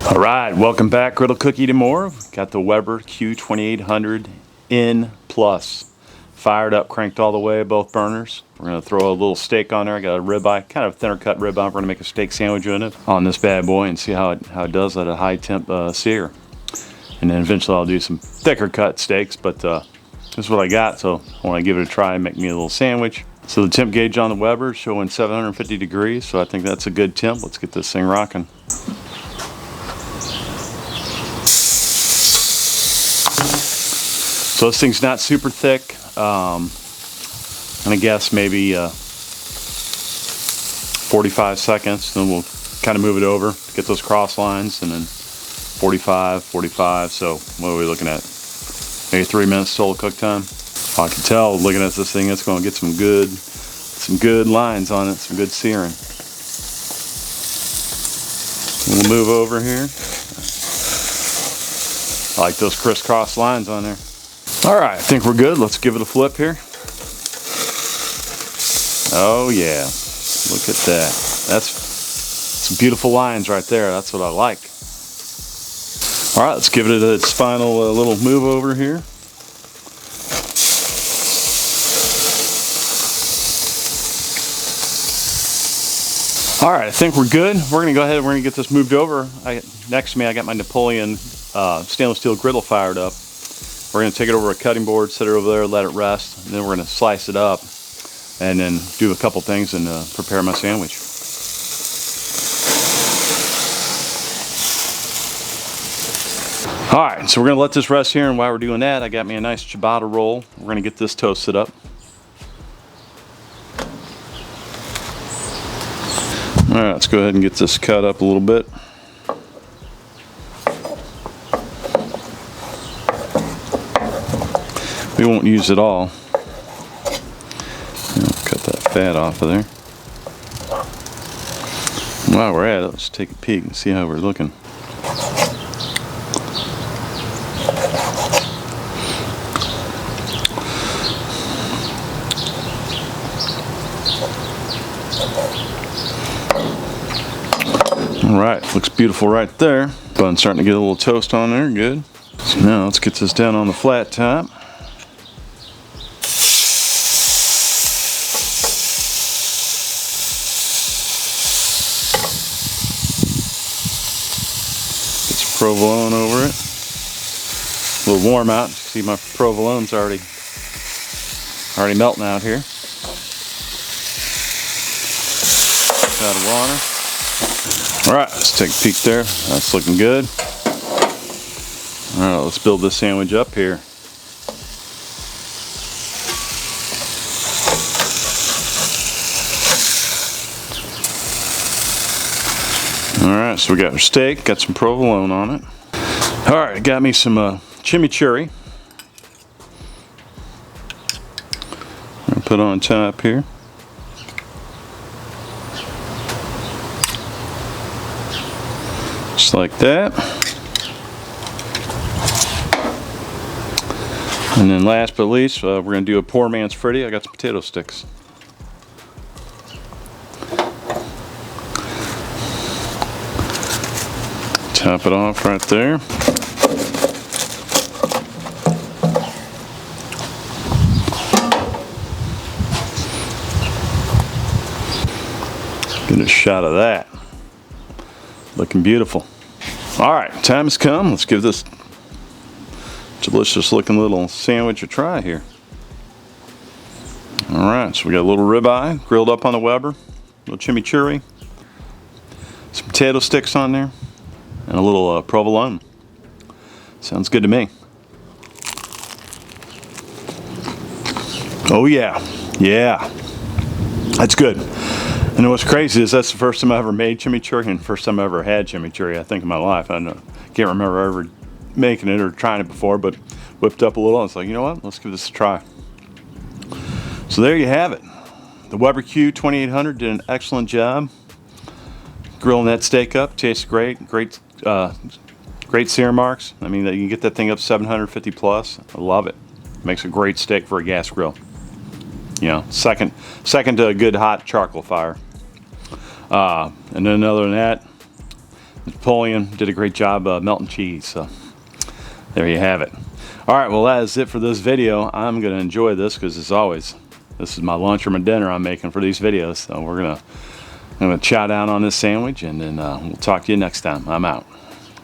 All right, welcome back, Griddle Cook Eating More. Got the Weber Q2800N Plus fired up, cranked all the way, both burners. We're gonna throw a little steak on there. I got a ribeye, kind of thinner cut ribeye. We're gonna make a steak sandwich in it on this bad boy and see how it does at a high temp sear. And then eventually I'll do some thicker cut steaks, but this is what I got, so I want to give it a try and make me a little sandwich. So the temp gauge on the Weber is showing 750 degrees, so I think that's a good temp. Let's get this thing rocking. So this thing's not super thick. I'm gonna guess maybe 45 seconds, then we'll kind of move it over, get those cross lines, and then 45, so what are we looking at? Maybe 3 minutes total cook time. I can tell looking at this thing, it's gonna get some good lines on it, some good searing. We'll move over here. I like those crisscross lines on there. All right, I think we're good. Let's give it a flip here. Oh yeah, look at that. That's some beautiful lines right there. That's what I like. All right, let's give it its final little move over here. All right, I think we're good. We're gonna go ahead and we're gonna get this moved over. Next to me, I got my Napoleon stainless steel griddle fired up. We're gonna take it over a cutting board, set it over there, let it rest, and then we're gonna slice it up and then do a couple things and prepare my sandwich. All right, so we're gonna let this rest here, and while we're doing that, I got me a nice ciabatta roll. We're gonna get this toasted up. All right, let's go ahead and get this cut up a little bit. We won't use it all. Cut that fat off of there. While we're at it, let's take a peek and see how we're looking. All right, looks beautiful right there. Bun's starting to get a little toast on there, good. So now let's get this down on the flat top. Provolone over it. A little warm out. You see my provolone's already melting out here. Out of water. All right, let's take a peek there. That's looking good. All right, let's build this sandwich up here. Alright, so we got our steak, got some provolone on it. Alright, got me some chimichurri. I'm gonna put on top here. Just like that. And then last but least, we're gonna do a poor man's Foodie. I got some potato sticks. Top it off right there. Get a shot of that. Looking beautiful. All right, time has come. Let's give this delicious looking little sandwich a try here. All right, so we got a little ribeye grilled up on the Weber, a little chimichurri, some potato sticks on there, and a little provolone. Sounds good to me. Oh yeah, yeah, that's good. And what's crazy is that's the first time I ever made chimichurri and the first time I ever had chimichurri, I think, in my life. I can't remember ever making it or trying it before, but whipped up a little. I was like, you know what? Let's give this a try. So there you have it. The Weber Q2800 did an excellent job grilling that steak up. Tastes great. Great sear marks. I mean, you can get that thing up 750 plus. I love it. Makes a great steak for a gas grill. You know, second to a good hot charcoal fire. And then other than that, Napoleon did a great job melting cheese. So there you have it. All right, well, that is it for this video. I'm going to enjoy this because, as always, this is my lunch or my dinner I'm making for these videos. So I'm gonna chow down on this sandwich, and then we'll talk to you next time. I'm out.